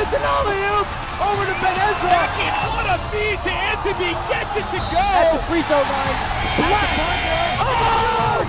it's an alley-oop over to Benezza. What a feed to Anthony, gets it to go. At the free throw line, splash. Oh!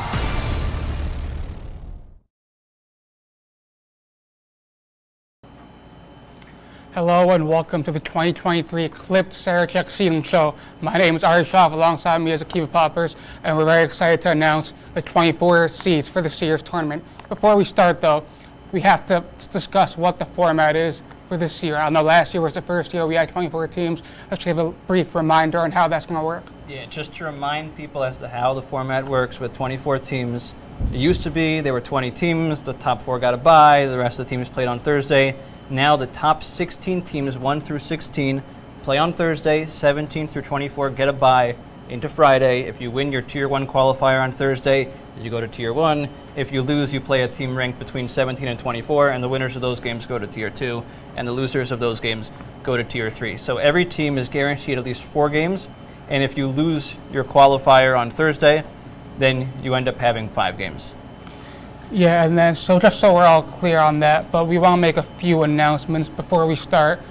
Hello and welcome to the 2023 Klipped Sarachek seating show. My name is Ari Shaw. Alongside me is Akiva Poppers, and we're very excited to announce the 24 seeds for this year's tournament. Before we start, though, we have to discuss what the format is for this year. I know last year was the first year we had 24 teams. Let's give a brief reminder on how that's going to work. Yeah, just to remind people as to how the format works with 24 teams. It used to be there were 20 teams, the top 4 got a bye, the rest of the teams played on Thursday. Now the top 16 teams, 1 through 16, play on Thursday, 17 through 24 get a bye into Friday. If you win your Tier 1 qualifier on Thursday, you go to Tier 1. If you lose, you play a team ranked between 17 and 24, and the winners of those games go to Tier 2, and the losers of those games go to Tier 3. So every team is guaranteed at least 4 games, and if you lose your qualifier on Thursday, then you end up having 5 games. Yeah, and then just so we're all clear on that, but we want to make a few announcements before we start.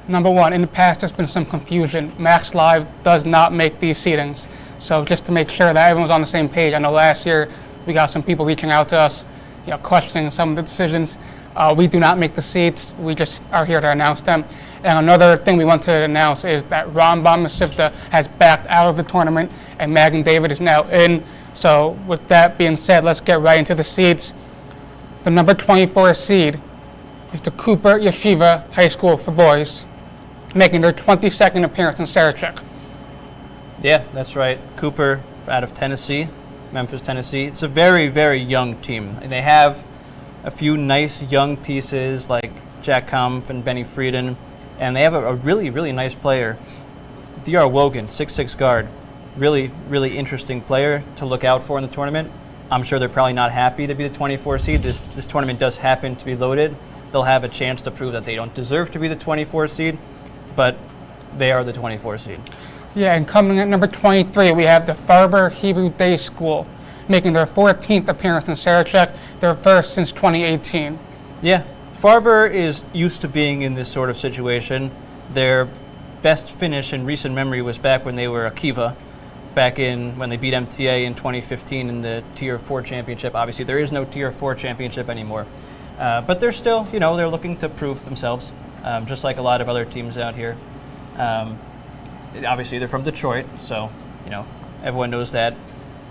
Number one, in the past there's been some confusion. Max Live does not make these seedings. So just to make sure that everyone's on the same page. I know last year we got some people reaching out to us, questioning some of the decisions. We do not make the seeds. We just are here to announce them. And another thing we want to announce is that Rambam Mesivta has backed out of the tournament, and Magen David is now in. So with that being said, let's get right into the seeds. The number 24 seed is the Cooper Yeshiva High School for boys, making their 22nd appearance in Sarachek. Yeah, that's right. Cooper out of Tennessee, Memphis, Tennessee. It's a very, very young team. And they have a few nice young pieces like Jack Kampf and Benny Frieden, and they have a really, really nice player, D.R. Wogan, 6'6" guard. Really, really interesting player to look out for in the tournament. I'm sure they're probably not happy to be the 24 seed. This tournament does happen to be loaded. They'll have a chance to prove that they don't deserve to be the 24 seed, but they are the 24 seed. Yeah, and coming at number 23, we have the Farber Hebrew Day School, making their 14th appearance in Sarachek, their first since 2018. Yeah, Farber is used to being in this sort of situation. Their best finish in recent memory was back when they were Akiva, back when they beat MTA in 2015 in the Tier 4 championship. Obviously, there is no Tier 4 championship anymore. But they're still, they're looking to prove themselves, just like a lot of other teams out here. Obviously, they're from Detroit, so, everyone knows that.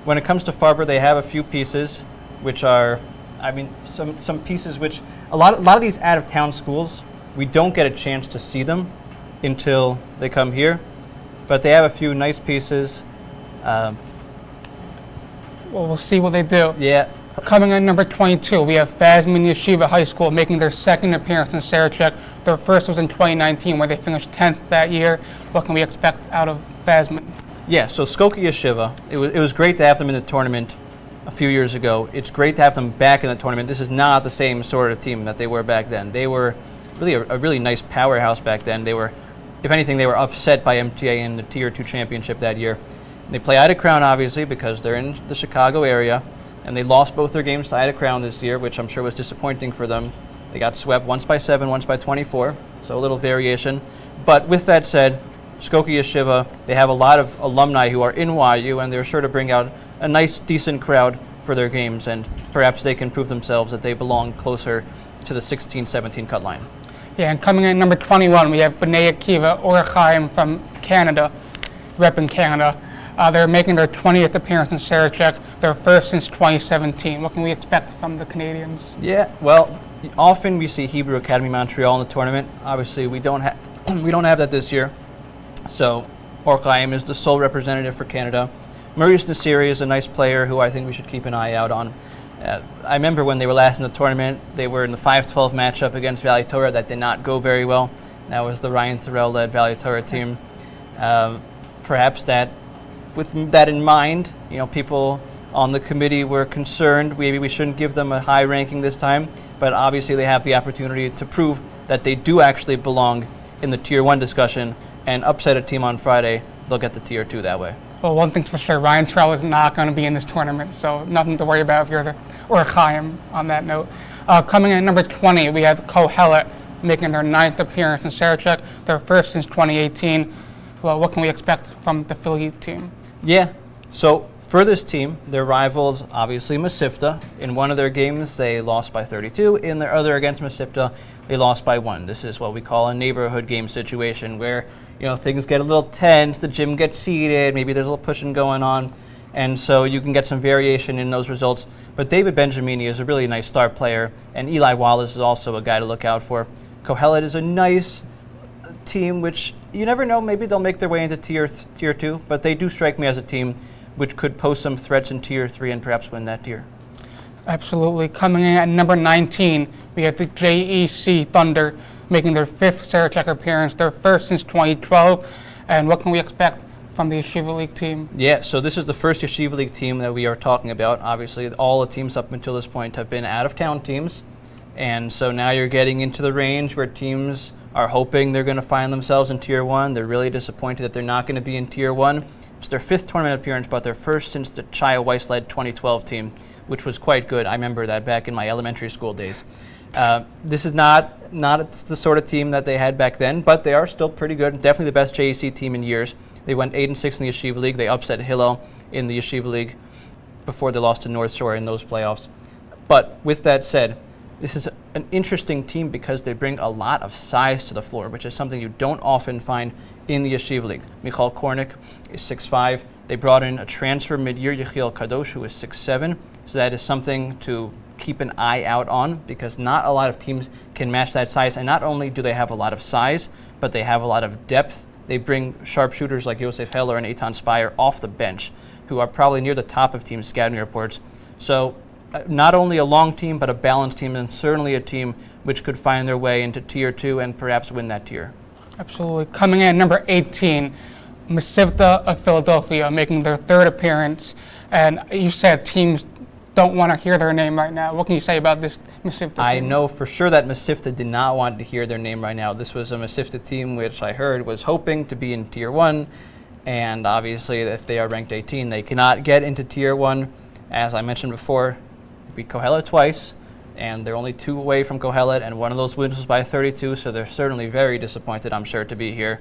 When it comes to Farber, they have a few pieces, which are, some pieces which, a lot of these out-of-town schools, we don't get a chance to see them until they come here. But they have a few nice pieces. Well, we'll see what they do. Yeah. Coming in number 22, we have Fazman Yeshiva High School making their second appearance in Sarachek. Their first was in 2019, where they finished 10th that year. What can we expect out of Fazman? Yeah, so Skokie Yeshiva, it was great to have them in the tournament a few years ago. It's great to have them back in the tournament. This is not the same sort of team that they were back then. They were really a really nice powerhouse back then. They were, if anything, they were upset by MTA in the Tier 2 championship that year. They play Ida Crown, obviously, because they're in the Chicago area, and they lost both their games to Ida Crown this year, which I'm sure was disappointing for them. They got swept once by 7, once by 24, so a little variation. But with that said, Skokie Yeshiva, they have a lot of alumni who are in YU, and they're sure to bring out a nice, decent crowd for their games, and perhaps they can prove themselves that they belong closer to the 16-17 cut line. Yeah, and coming in at number 21, we have B'nai Akiva Orachaim from Canada, repping Canada. They're making their 20th appearance in Sarachek, their first since 2017. What can we expect from the Canadians? Yeah, well, often we see Hebrew Academy Montreal in the tournament. Obviously, we don't have that this year. So, Orachaim is the sole representative for Canada. Maurice Nassiri is a nice player who I think we should keep an eye out on. I remember when they were last in the tournament, they were in the 5-12 matchup against Valley Torah that did not go very well. That was the Ryan Terrell-led Valley Torah team. Perhaps that, with that in mind, people on the committee were concerned. Maybe we shouldn't give them a high ranking this time, but obviously they have the opportunity to prove that they do actually belong in the Tier 1 discussion and upset a team on Friday. They'll get the Tier 2 that way. Well, one thing's for sure, Ryan Terrell is not going to be in this tournament, so nothing to worry about if you're the Orachaim on that note. Coming in at number 20, we have Kohelet making their 9th appearance in Sarachek, their first since 2018. Well, what can we expect from the Philly team? Yeah, so for this team, their rivals, obviously Mesivta. In one of their games, they lost by 32. In their other against Mesivta, they lost by 1. This is what we call a neighborhood game situation where, things get a little tense, the gym gets seated, maybe there's a little pushing going on, and so you can get some variation in those results. But David Benjamini is a really nice star player, and Eli Wallace is also a guy to look out for. Kohelet is a nice team, which you never know, maybe they'll make their way into tier 2, but they do strike me as a team which could pose some threats in tier 3 and perhaps win that tier. Absolutely. Coming in at number 19, we have the JEC Thunder, making their 5th Sarachek appearance, their first since 2012. And what can we expect from the Yeshiva League team? Yeah, so this is the first Yeshiva League team that we are talking about. Obviously, all the teams up until this point have been out-of-town teams. And so now you're getting into the range where teams are hoping they're going to find themselves in Tier 1. They're really disappointed that they're not going to be in Tier 1. It's their 5th tournament appearance, but their first since the Chaya Weiss-led 2012 team, which was quite good. I remember that back in my elementary school days. This is not the sort of team that they had back then, but they are still pretty good. Definitely the best JEC team in years. They went 8-6 in the Yeshiva League. They upset Hillel in the Yeshiva League before they lost to North Shore in those playoffs. But with that said, this is an interesting team because they bring a lot of size to the floor, which is something you don't often find in the Yeshiva League. Michal Kornick is 6'5". They brought in a transfer mid-year, Yechiel Kadosh, who is 6'7". So that is something to keep an eye out on because not a lot of teams can match that size. And not only do they have a lot of size, but they have a lot of depth. They bring sharpshooters like Yosef Heller and Eitan Spire off the bench, who are probably near the top of team scouting reports. So not only a long team, but a balanced team, and certainly a team which could find their way into Tier 2 and perhaps win that tier. Absolutely. Coming in at number 18, Mesivta of Philadelphia, making their 3rd appearance. And you said teams don't want to hear their name right now. What can you say about this Mesivta team? I know for sure that Mesivta did not want to hear their name right now. This was a Mesivta team which I heard was hoping to be in Tier 1. And obviously, if they are ranked 18, they cannot get into Tier 1. As I mentioned before, beat Kohelet twice, and they're only 2 away from Kohelet, and one of those wins was by 32, so they're certainly very disappointed, I'm sure, to be here.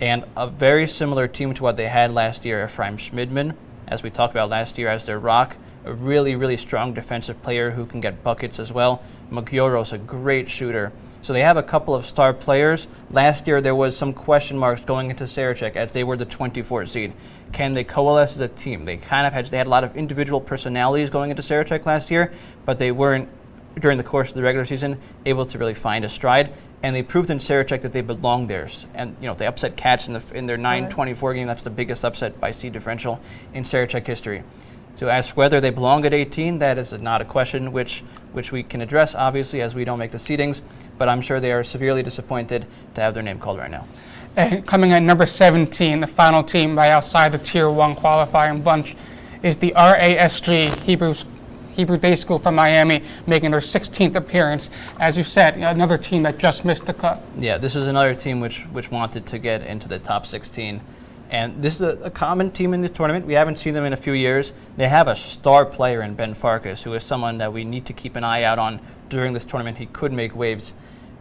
And a very similar team to what they had last year, Ephraim Schmidman, as we talked about last year, as their rock, a really, really strong defensive player who can get buckets as well. Magioros, a great shooter. So they have a couple of star players. Last year there was some question marks going into Sarachek as they were the 24th seed. Can they coalesce as a team? They had a lot of individual personalities going into Sarachek last year, but they weren't, during the course of the regular season, able to really find a stride. And they proved in Sarachek that they belong there. And they upset Cats in their 9-24 game. That's the biggest upset by seed differential in Sarachek history. So as for whether they belong at 18, that is not a question which we can address, obviously, as we don't make the seedings. But I'm sure they are severely disappointed to have their name called right now. And coming at number 17, the final team by outside the Tier 1 qualifying bunch is the RASG Hebrew Day School from Miami, making their 16th appearance. As you said, another team that just missed the cut. Yeah, this is another team which wanted to get into the top 16. And this is a common team in the tournament. We haven't seen them in a few years. They have a star player in Ben Farkas, who is someone that we need to keep an eye out on during this tournament. He could make waves.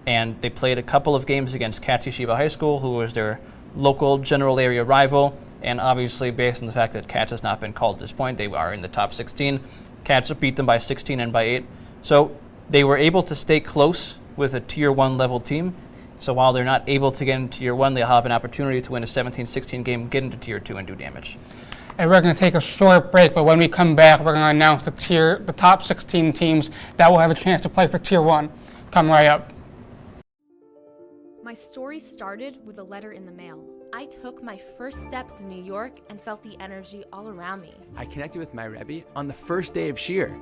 And they played a couple of games against Katz Yeshiva High School, who was their local general area rival. And obviously, based on the fact that Katz has not been called at this point, they are in the top 16. Katz beat them by 16 and by 8. So they were able to stay close with a Tier 1 level team. So while they're not able to get into Tier 1, they'll have an opportunity to win a 17-16 game, get into Tier 2, and do damage. And we're going to take a short break, but when we come back, we're going to announce the top 16 teams that will have a chance to play for Tier 1. Come right up. My story started with a letter in the mail. I took my first steps in New York and felt the energy all around me. I connected with my Rebbe on the first day of Shir.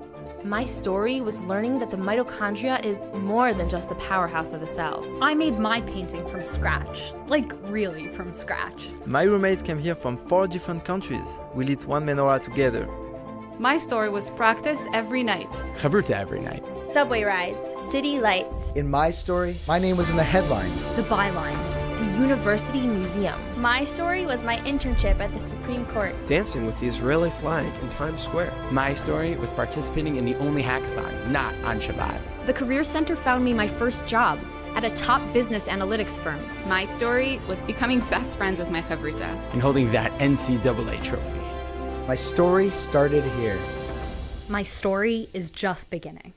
My story was learning that the mitochondria is more than just the powerhouse of the cell. I made my painting from scratch, like really from scratch. My roommates came here from 4 different countries. We lit one menorah together. My story was practice every night. Chavruta every night. Subway rides, city lights. In my story, my name was in the headlines. The bylines. The University Museum. My story was my internship at the Supreme Court. Dancing with the Israeli flag in Times Square. My story was participating in the only hackathon, not on Shabbat. The Career Center found me my first job. at a top business analytics firm. My story was becoming best friends with my chavrita. And holding that NCAA trophy. My story started here. My story is just beginning.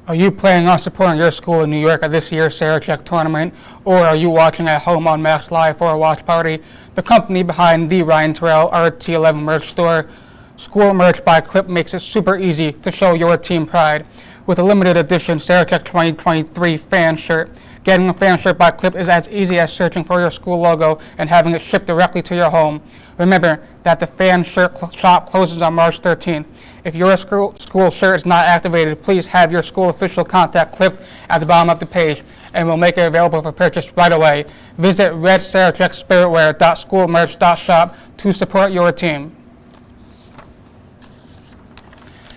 Are you planning on supporting your school in New York at this year's Sarachek tournament, or are you watching at home on Max Live for a watch party? The company behind the Ryan Terrell RT11 merch store, School Merch by Klipped, makes it super easy to show your team pride. With a limited edition Sarachek 2023 fan shirt, getting a fan shirt by Klipped is as easy as searching for your school logo and having it shipped directly to your home. Remember that the fan shirt shop closes on March 13th. If your school shirt is not activated, please have your school official contact Klipped at the bottom of the page, and we'll make it available for purchase right away. Visit redsarachekspiritwear.schoolmerch.shop to support your team.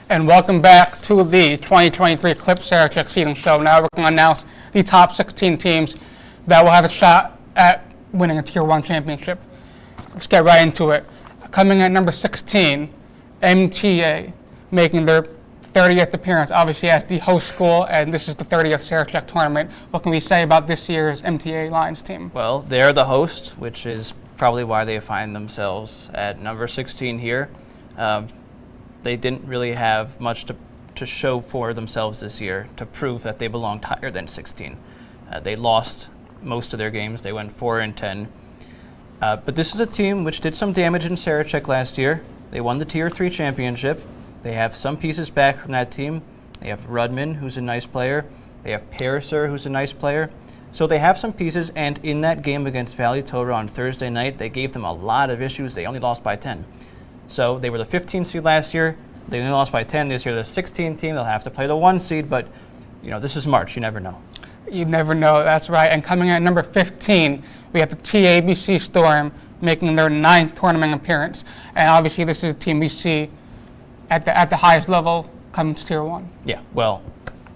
And welcome back to the 2023 Klipped Sarachek seeding show. Now we're going to announce the top 16 teams that will have a shot at winning a Tier 1 championship. Let's get right into it. Coming at number 16, MTA, making their 30th appearance, obviously as the host school, and this is the 30th Sarachek tournament. What can we say about this year's MTA Lions team? Well, they're the host, which is probably why they find themselves at number 16 here. They didn't really have much to show for themselves this year to prove that they belonged higher than 16. They lost most of their games. They went 4-10. But this is a team which did some damage in Sarachek last year. They won the Tier 3 championship. They have some pieces back from that team. They have Rudman, who's a nice player. They have Pariser, who's a nice player. So they have some pieces, and in that game against Valley Torah on Thursday night, they gave them a lot of issues. They only lost by 10. So they were the 15th seed last year. They only lost by 10 this year. The 16th team, they'll have to play the 1 seed, but this is March. You never know. You never know, that's right. And coming in at number 15, we have the TABC Storm making their 9th tournament appearance. And obviously this is a team we see at the highest level coming to Tier 1. Yeah, well,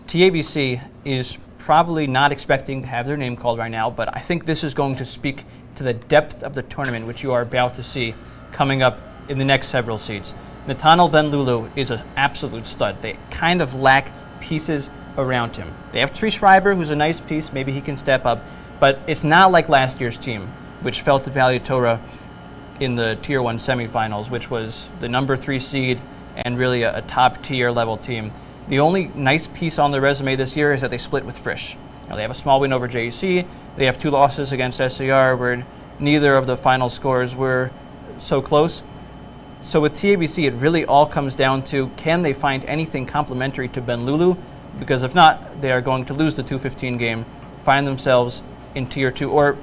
TABC is probably not expecting to have their name called right now, but I think this is going to speak to the depth of the tournament, which you are about to see coming up in the next several seeds. Nathaniel Ben-Lulu is an absolute stud. They kind of lack pieces around him. They have Tree Schreiber, who's a nice piece. Maybe he can step up. But it's not like last year's team, which fell to Valley Torah in the Tier 1 semifinals, which was the number 3 seed and really a top-tier level team. The only nice piece on their resume this year is that they split with Frisch. They have a small win over JEC. They have 2 losses against SAR, where neither of the final scores were so close. So with TABC, it really all comes down to, can they find anything complementary to Ben-Lulu? Because if not, they are going to lose the 2-15 game, find themselves in Tier 2, or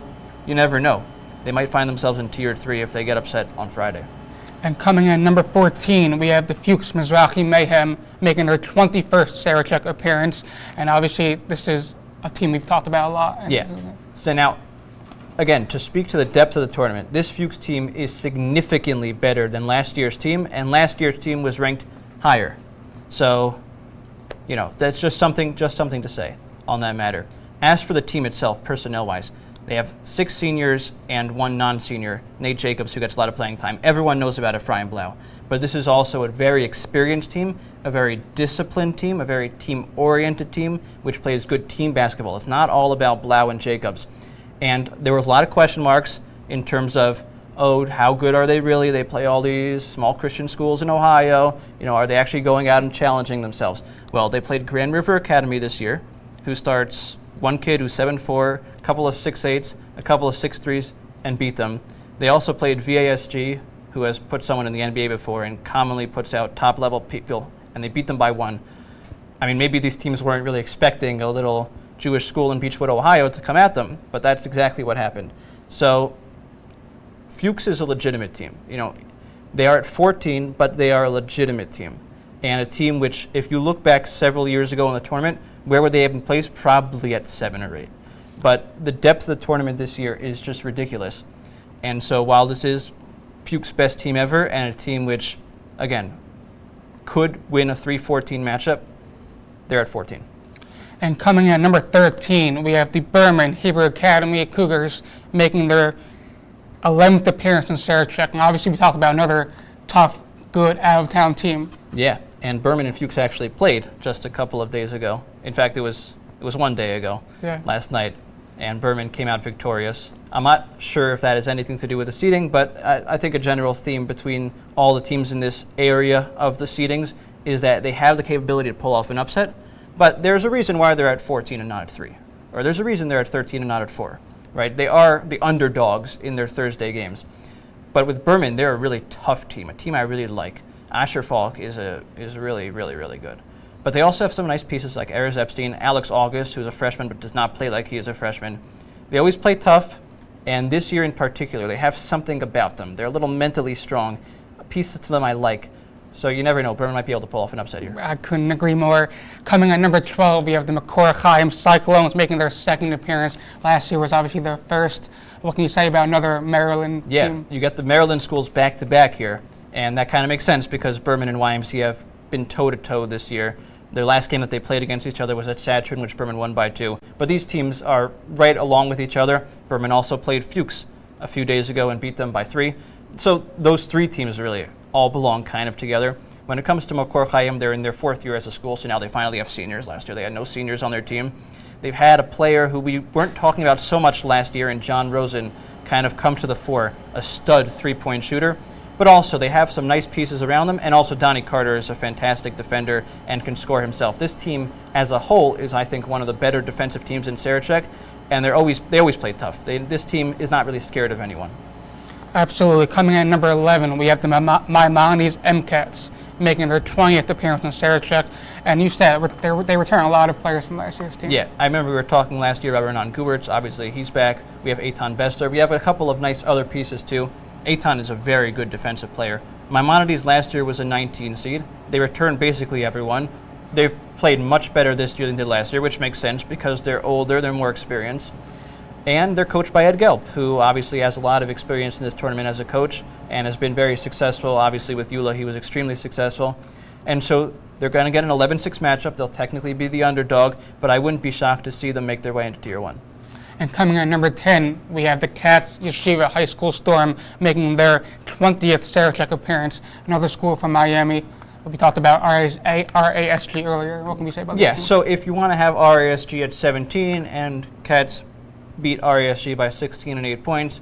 you never know. They might find themselves in Tier 3 if they get upset on Friday. And coming in number 14, we have the Fuchs Mizrahi Mayhem making their 21st Sarachek appearance. And obviously, this is a team we've talked about a lot. Yeah. So now, again, to speak to the depth of the tournament, this Fuchs team is significantly better than last year's team, and last year's team was ranked higher. So, that's just something to say on that matter. As for the team itself, personnel-wise, They have 6 seniors and 1 non-senior, Nate Jacobs, who gets a lot of playing time. Everyone knows about Ephraim Blau. But this is also a very experienced team, a very disciplined team, a very team-oriented team, which plays good team basketball. It's not all about Blau and Jacobs. And there was a lot of question marks in terms of, oh, how good are they really? They play all these small Christian schools in Ohio. Are they actually going out and challenging themselves? Well, they played Grand River Academy this year, who starts one kid who's 7'4", a couple of 6'8", a couple of 6'3", and beat them. They also played VASG, who has put someone in the NBA before and commonly puts out top-level people, and they beat them by 1. I mean, maybe these teams weren't really expecting a little Jewish school in Beechwood, Ohio to come at them, but that's exactly what happened. So Fuchs is a legitimate team. They are at 14, but they are a legitimate team. And a team which, if you look back several years ago in the tournament, where would they have been placed? Probably at 7 or 8. But the depth of the tournament this year is just ridiculous. And so while this is Fuchs' best team ever and a team which, again, could win a 3-14 matchup, they're at 14. And coming in at number 13, we have the Berman Hebrew Academy Cougars making their 11th appearance in Sarachek. And obviously we talked about another tough, good, out-of-town team. Yeah, and Berman and Fuchs actually played just a couple of days ago. In fact, it was 1 day ago, last night, and Berman came out victorious. I'm not sure if that has anything to do with the seeding, but I think a general theme between all the teams in this area of the seedings is that they have the capability to pull off an upset, but there's a reason why they're at 14 and not at 3. Or there's a reason they're at 13 and not at 4, right? They are the underdogs in their Thursday games. But with Berman, they're a really tough team, a team I really like. Asher Falk is really, really, really good. But they also have some nice pieces like Erez Epstein, Alex August, who's a freshman but does not play like he is a freshman. They always play tough, and this year in particular, they have something about them. They're a little mentally strong, pieces to them I like. So you never know, Berman might be able to pull off an upset here. I couldn't agree more. Coming at number 12, we have the McCord Chaim Cyclones making their 2nd appearance. Last year was obviously their 1st. What can you say about another Maryland team? You got the Maryland schools back-to-back here, and that kind of makes sense because Berman and YMC have been toe-to-toe this year. Their last game that they played against each other was at Saturn, which Berman won by 2. But these teams are right along with each other. Berman also played Fuchs a few days ago and beat them by 3. So those 3 teams really all belong kind of together. When it comes to Makor Chaim, they're in their 4th year as a school, so now they finally have seniors. Last year they had no seniors on their team. They've had a player who we weren't talking about so much last year, and John Rosen, kind of come to the fore, a stud 3-point shooter. But also, they have some nice pieces around them, and also Donnie Carter is a fantastic defender and can score himself. This team, as a whole, is, I think, one of the better defensive teams in Sarachek, and they always play tough. This team is not really scared of anyone. Absolutely. Coming in at number 11, we have the Maimonides MCATs making their 20th appearance in Sarachek, and you said they return a lot of players from last year's team. Yeah, I remember we were talking last year about Renan Guberts. Obviously, he's back. We have Eitan Bester. We have a couple of nice other pieces, too. Eitan is a very good defensive player. Maimonides last year was a 19 seed. They returned basically everyone. They've played much better this year than they did last year, which makes sense because they're older, they're more experienced. And they're coached by Ed Gelb, who obviously has a lot of experience in this tournament as a coach and has been very successful. Obviously with Eula, he was extremely successful. And so they're going to get an 11-6 matchup. They'll technically be the underdog, but I wouldn't be shocked to see them make their way into Tier 1. And coming at number 10, we have the Katz Yeshiva High School Storm making their 20th Sarachek appearance, another school from Miami. We talked about RASG earlier. What can we say about this? Yeah, so if you want to have RASG at 17 and Katz beat RASG by 16 and 8 points,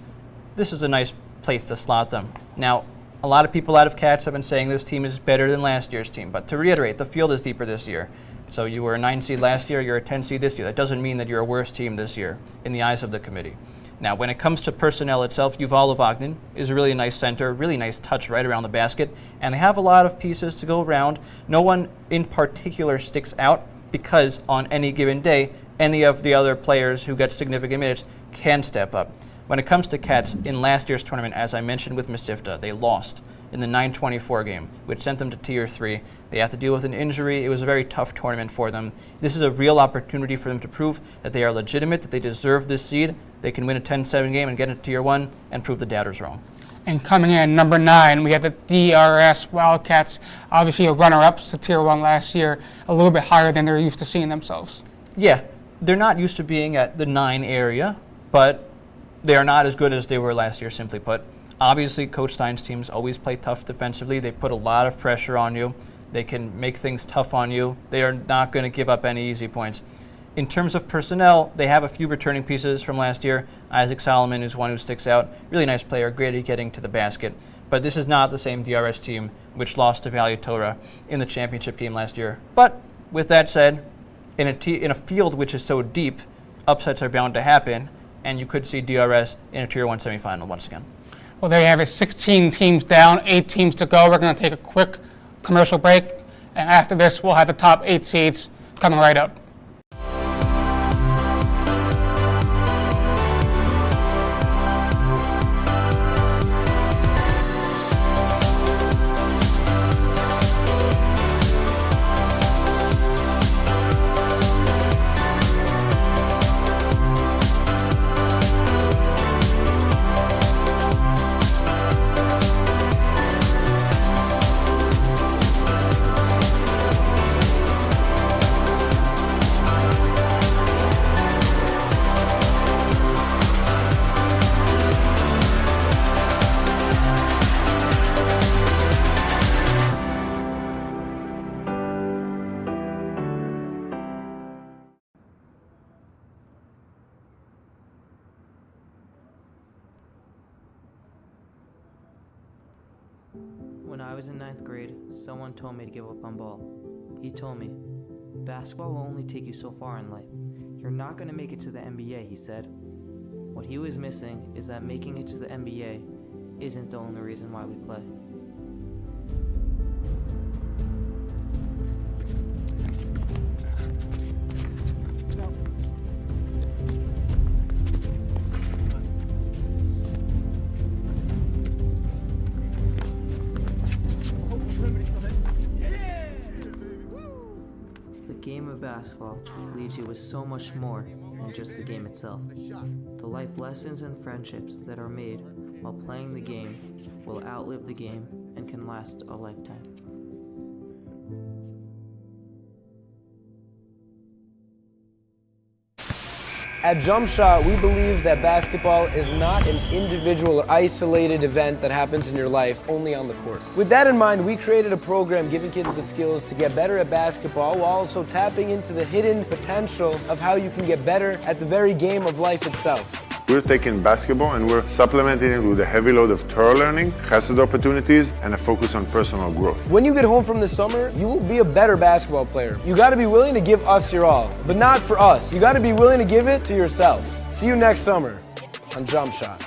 this is a nice place to slot them. Now, a lot of people out of Katz have been saying this team is better than last year's team, but to reiterate, the field is deeper this year. So you were a 9 seed last year, you're a 10 seed this year. That doesn't mean that you're a worse team this year in the eyes of the committee. Now, when it comes to personnel itself, Yuval Ovagnin is a really nice center, really nice touch right around the basket, and they have a lot of pieces to go around. No one in particular sticks out because on any given day, any of the other players who get significant minutes can step up. When it comes to Katz, in last year's tournament, as I mentioned with Mesivta, they lost in the 9-24 game, which sent them to Tier 3. They have to deal with an injury. It was a very tough tournament for them. This is a real opportunity for them to prove that they are legitimate, that they deserve this seed. They can win a 10-7 game and get into Tier 1 and prove the doubters wrong. And coming in number 9, we have the DRS Wildcats, obviously a runner-up to Tier 1 last year, a little bit higher than they're used to seeing themselves. Yeah, they're not used to being at the 9 area, but They are not as good as they were last year, simply put. Obviously, Coach Stein's teams always play tough defensively. They put a lot of pressure on you. They can make things tough on you. They are not going to give up any easy points. In terms of personnel, they have a few returning pieces from last year. Isaac Solomon is one who sticks out. Really nice player, great at getting to the basket. But this is not the same DRS team which lost to Valley Torah in the championship game last year. But with that said, in a field which is so deep, upsets are bound to happen, and you could see DRS in a Tier 1 semifinal once again. Well, there you have it. 16 teams down, 8 teams to go. We're going to take a quick commercial break, and after this, we'll have the top 8 seeds coming right up. When I was in 9th grade, someone told me to give up on ball. He told me, basketball will only take you so far in life. You're not going to make it to the NBA, he said. What he was missing is that making it to the NBA isn't the only reason why we play. The game of basketball leaves you with so much more than just the game itself. The life lessons and friendships that are made while playing the game will outlive the game and can last a lifetime. At Jump Shot, we believe that basketball is not an individual or isolated event that happens in your life only on the court. With that in mind, we created a program giving kids the skills to get better at basketball while also tapping into the hidden potential of how you can get better at the very game of life itself. We're taking basketball and we're supplementing it with a heavy load of Torah learning, chesed opportunities, and a focus on personal growth. When you get home from the summer, you will be a better basketball player. You gotta be willing to give us your all, but not for us. You gotta be willing to give it to yourself. See you next summer on Jump Shot.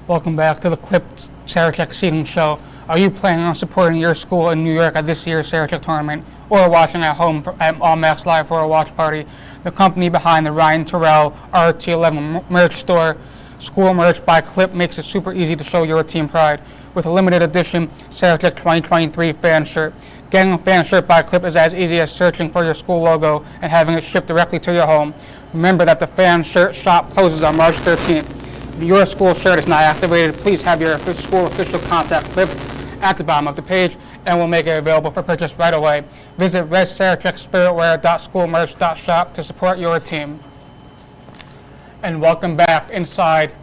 Welcome back to the Klipped Sarachek seating show. Are you planning on supporting your school in New York at this year's Sarachek tournament, or watching at home at All Max Live for a watch party? The company behind the Ryan Terrell RT11 merch store, School Merch by Klipped, makes it super easy to show your team pride with a limited edition Sarachek 2023 fan shirt. Getting a fan shirt by Klipped is as easy as searching for your school logo and having it shipped directly to your home. Remember that the fan shirt shop closes on March 13th. If your school shirt is not activated, please have your school official contact Klipped at the bottom of the page, and we'll make it available for purchase right away. Visit redsarachekspiritwear.schoolmerch.shop to support your team. And welcome back inside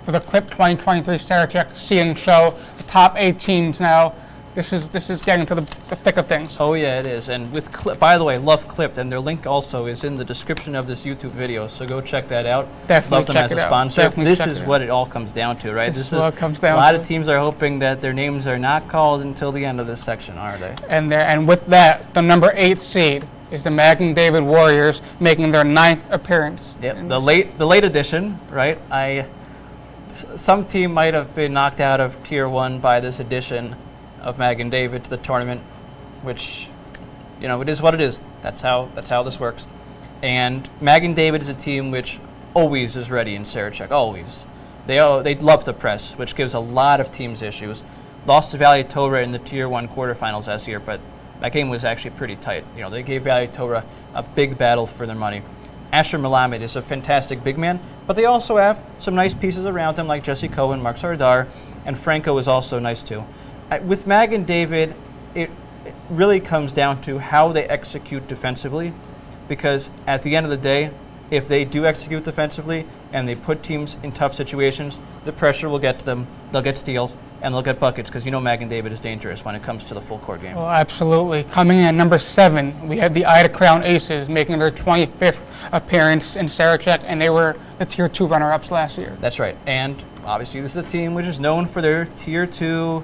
for the Klipped 2023 Sarachek seating show. The top 8 teams now. This is getting to the thick of things. Oh yeah, it is. And with by the way, love Klipped, and their link also is in the description of this YouTube video. So go check that out. Definitely love them as a sponsor. This is what it all comes down to, right? This is what it comes down to. A lot of teams are hoping that their names are not called until the end of this section, aren't they? And with that, the number 8 seed is the Magnum David Warriors, making their 9th appearance. Yep, the late edition, right? Some team might have been knocked out of Tier 1 by this edition of Magan David to the tournament, which, you know, it is what it is. That's how this works. And Magan David is a team which always is ready in Sarachek, always. They love to press, which gives a lot of teams issues. Lost to Valley Torah in the Tier 1 quarterfinals last year, but that game was actually pretty tight. You know, they gave Valley Torah a big battle for their money. Asher Melamed is a fantastic big man, but they also have some nice pieces around him like Jesse Cohen, Mark Sardar, and Franco is also nice too. With Magan David, it really comes down to how they execute defensively, because at the end of the day, if they do execute defensively and they put teams in tough situations, the pressure will get to them. They'll get steals and they'll get buckets because you know Mag and David is dangerous when it comes to the full court game. Well, absolutely. Coming in at number 7, we have the Ida Crown Aces making their 25th appearance in Sarachek, and they were the Tier 2 runner-ups last year. That's right. And obviously this is a team which is known for their Tier 2.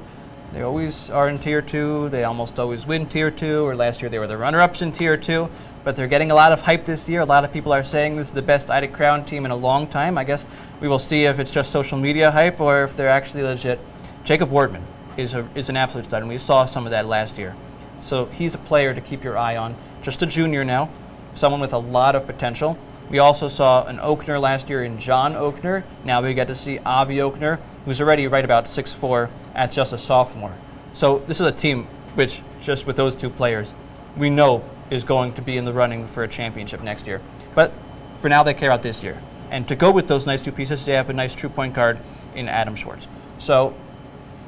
They always are in Tier 2. They almost always win Tier 2, or last year they were the runner-ups in Tier 2. But they're getting a lot of hype this year. A lot of people are saying this is the best Ida Crown team in a long time. I guess we will see if it's just social media hype or if they're actually legit. Jacob Wardman is an absolute stud, and we saw some of that last year. So he's a player to keep your eye on. Just a junior now, someone with a lot of potential. We also saw an Oakner last year in John Oakner. Now we get to see Avi Oakner, who's already right about 6'4", as just a sophomore. So this is a team which, just with those two players, we know is going to be in the running for a championship next year. But for now, they care about this year. And to go with those nice two pieces, they have a nice true point guard in Adam Schwartz. So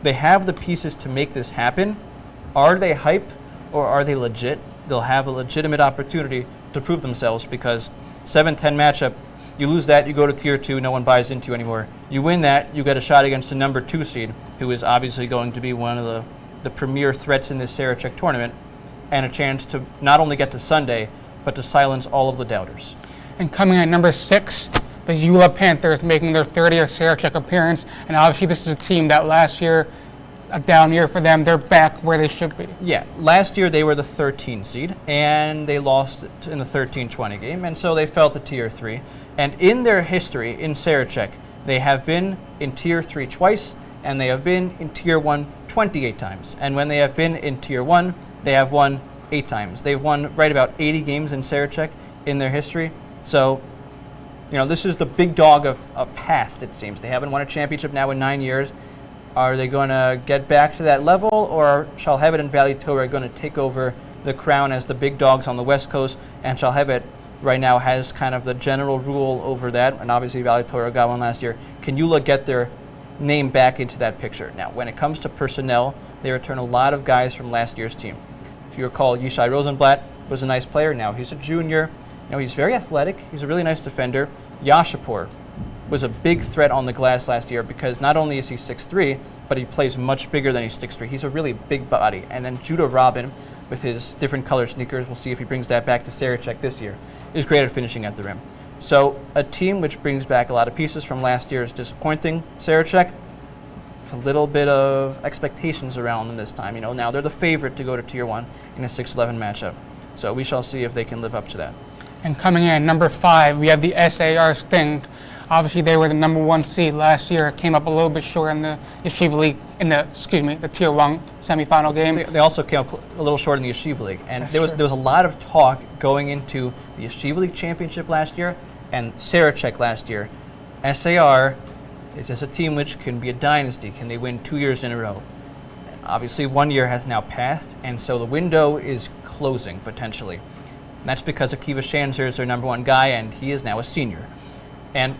they have the pieces to make this happen. Are they hype or are they legit? They'll have a legitimate opportunity to prove themselves because 7-10 matchup, you lose that, you go to Tier 2, no one buys into you anymore. You win that, you get a shot against the number 2 seed, who is obviously going to be one of the premier threats in this Sarachek tournament, and a chance to not only get to Sunday, but to silence all of the doubters. And coming at number 6, the Eula Panthers making their 30th Sarachek appearance. And obviously this is a team that last year, a down year for them, they're back where they should be. Yeah, last year they were the 13 seed, and they lost in the 13-20 game, and so they fell to Tier 3. And in their history in Sarachek, they have been in Tier 3 twice, and they have been in Tier 1 28 times. And when they have been in Tier 1, they have won 8 times. They've won right about 80 games in Sarachek in their history. So, you know, this is the big dog of past, it seems. They haven't won a championship now in 9 years. Are they going to get back to that level, or Shalhevet and Valley Torah going to take over the crown as the big dogs on the West Coast? And Shalhevet right now has kind of the general rule over that, and obviously Valley Torah got one last year. Can Eula get their name back into that picture? Now, when it comes to personnel, they return a lot of guys from last year's team. If you recall, Yishai Rosenblatt was a nice player. Now he's a junior. Now he's very athletic. He's a really nice defender. Yashapur was a big threat on the glass last year because not only is he 6'3", but he plays much bigger than he's 6'3". He's a really big body. And then Judah Robin, with his different color sneakers, we'll see if he brings that back to Sarachek this year, is great at finishing at the rim. So a team which brings back a lot of pieces from last year's disappointing Sarachek, a little bit of expectations around them this time. You know, now they're the favorite to go to Tier 1 in a 6-11 matchup. So we shall see if they can live up to that. And coming in at number 5, we have the SAR Sting. Obviously, they were the number 1 seed last year. Came up a little bit short in the Yeshiva League, the Tier 1 semifinal game. They also came up a little short in the Yeshiva League. And there was a lot of talk going into the Yeshiva League championship last year and Sarachek last year. SAR is just a team which can be a dynasty. Can they win 2 years in a row? And obviously, 1 year has now passed, and so the window is closing, potentially. And that's because Akiva Shanzer is their number 1 guy, and he is now a senior. And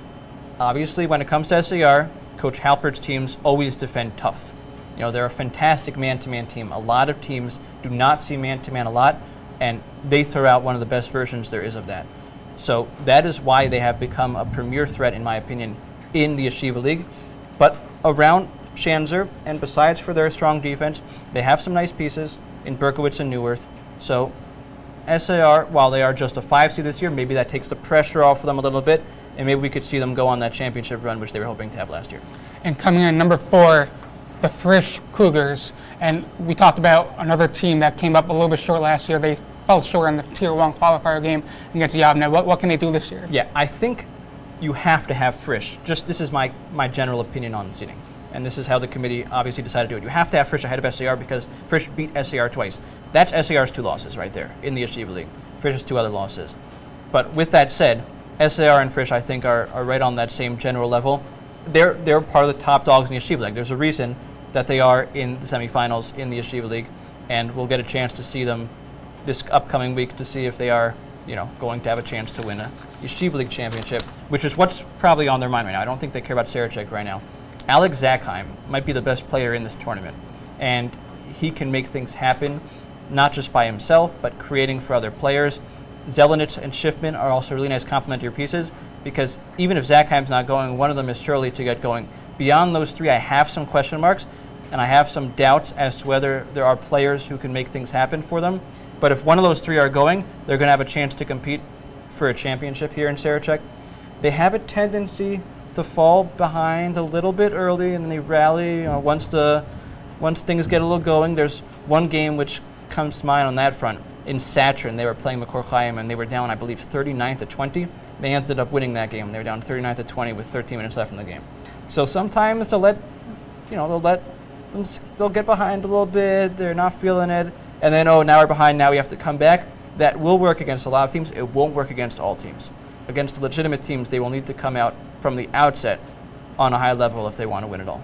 obviously, when it comes to SAR, Coach Halpert's teams always defend tough. You know, they're a fantastic man-to-man team. A lot of teams do not see man-to-man a lot, and they throw out one of the best versions there is of that. So that is why they have become a premier threat, in my opinion, in the Yeshiva League. But around Shanzer, and besides for their strong defense, they have some nice pieces in Berkowitz and Neuwirth. So SAR, while they are just a 5 seed this year, maybe that takes the pressure off of them a little bit, and maybe we could see them go on that championship run, which they were hoping to have last year. And coming in number 4, the Frisch Cougars. And we talked about another team that came up a little bit short last year. They fell short in the Tier 1 qualifier game against Yavne. What can they do this year? Yeah, I think you have to have Frisch. This is my general opinion on seeding. And this is how the committee obviously decided to do it. You have to have Frisch ahead of SAR because Frisch beat SAR twice. That's SAR's 2 losses right there in the Yeshiva League. Frisch's 2 other losses. But with that said, SAR and Frisch, I think, are right on that same general level. They're part of the top dogs in the Yeshiva League. There's a reason that they are in the semifinals in the Yeshiva League, and we'll get a chance to see them this upcoming week to see if they are, going to have a chance to win a Yeshiva League championship, which is what's probably on their mind right now. I don't think they care about Sarachek right now. Alex Zackheim might be the best player in this tournament, and he can make things happen, not just by himself, but creating for other players. Zelenitz and Schiffman are also really nice complementary pieces, because even if Zachheim's not going, one of them is surely to get going. Beyond those three, I have some question marks, and I have some doubts as to whether there are players who can make things happen for them. But if one of those three are going, they're going to have a chance to compete for a championship here in Sarachek. They have a tendency to fall behind a little bit early, and then they rally. Once things get a little going, there's one game which comes to mind on that front. In Satrin, they were playing McCourt Chaim, and they were down, I believe, 39-20. They ended up winning that game. They were down 39-20 with 13 minutes left in the game. So sometimes they'll get behind a little bit. They're not feeling it, and then now we're behind. Now we have to come back. That will work against a lot of teams. It won't work against all teams. Against legitimate teams, they will need to come out from the outset on a high level if they want to win it all.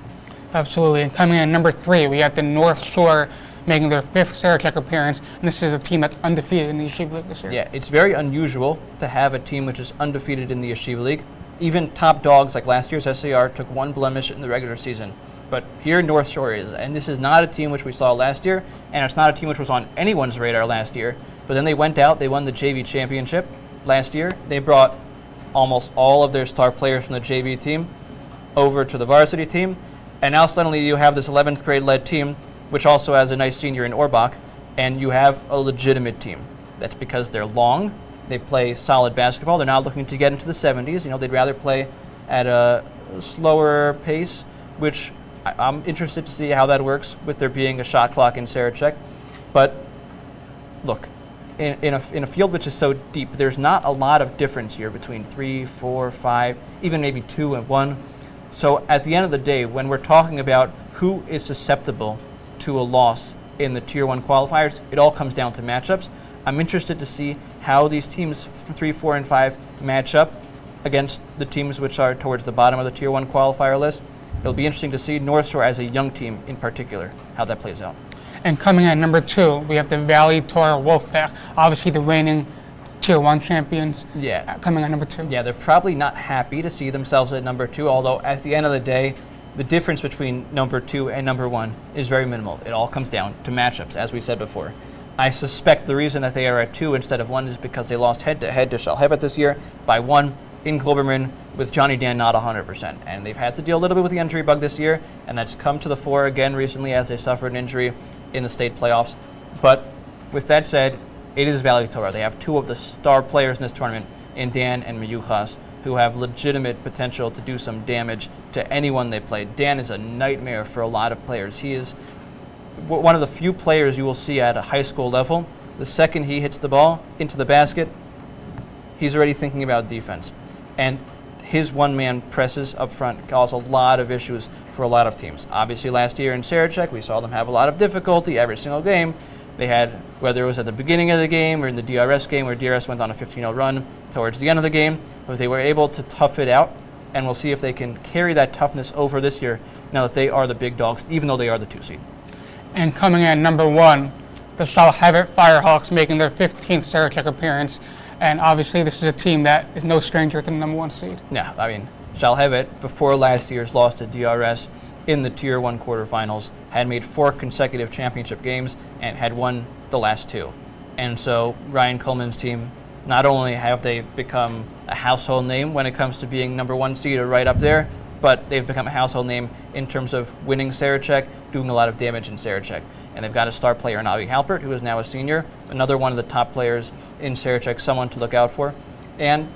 Absolutely. And coming in at number 3, we have the North Shore making their 5th Sarachek appearance, and this is a team that's undefeated in the Yeshiva League this year. Yeah, it's very unusual to have a team which is undefeated in the Yeshiva League. Even top dogs like last year's SAR took one blemish in the regular season. But here North Shore is, and this is not a team which we saw last year, and it's not a team which was on anyone's radar last year. But then they went out, they won the JV championship last year. They brought almost all of their star players from the JV team over to the varsity team, and now suddenly you have this 11th grade led team, which also has a nice senior in Orbach, and you have a legitimate team. That's because they're long, they play solid basketball, they're not looking to get into the 70s. They'd rather play at a slower pace, which I'm interested to see how that works with there being a shot clock in Sarachek. But look, in a field which is so deep, there's not a lot of difference here between 3, 4, 5, even maybe 2 and 1. So at the end of the day, when we're talking about who is susceptible to a loss in the Tier 1 qualifiers, it all comes down to matchups. I'm interested to see how these teams from 3, 4, and 5 match up against the teams which are towards the bottom of the Tier 1 qualifier list. It'll be interesting to see North Shore as a young team in particular, how that plays out. And coming in at number 2, we have the Valley Torah Wolfpack, obviously the reigning Tier 1 champions. Yeah. Coming at number 2. Yeah, they're probably not happy to see themselves at number 2, although at the end of the day, the difference between number 2 and number 1 is very minimal. It all comes down to matchups, as we said before. I suspect the reason that they are at 2 instead of 1 is because they lost head-to-head to Shalhevet this year by 1 in Globerman with Johnny Dan not 100%. And they've had to deal a little bit with the injury bug this year, and that's come to the fore again recently as they suffered an injury in the state playoffs. But with that said, it is Valley Torah. They have 2 of the star players in this tournament, in Dan and Miyuchas, who have legitimate potential to do some damage to anyone they play. Dan is a nightmare for a lot of players. He is one of the few players you will see at a high school level. The second he hits the ball into the basket, he's already thinking about defense. And his one-man presses up front cause a lot of issues for a lot of teams. Obviously last year in Sarachek, we saw them have a lot of difficulty every single game. They had, whether it was at the beginning of the game or in the DRS game where DRS went on a 15-0 run towards the end of the game, but they were able to tough it out, and we'll see if they can carry that toughness over this year now that they are the big dogs, even though they are the 2 seed. And coming in at number 1, the Shalhevet Firehawks making their 15th Sarachek appearance, and obviously this is a team that is no stranger to the number 1 seed. Yeah, I mean, Shalhevet, before last year's loss to DRS in the Tier 1 quarterfinals, had made 4 consecutive championship games and had won the last 2. And so Ryan Coleman's team, not only have they become a household name when it comes to being number 1 seed or right up there, but they've become a household name in terms of winning Sarachek, doing a lot of damage in Sarachek. And they've got a star player in Avi Halpert, who is now a senior, another one of the top players in Sarachek, someone to look out for. And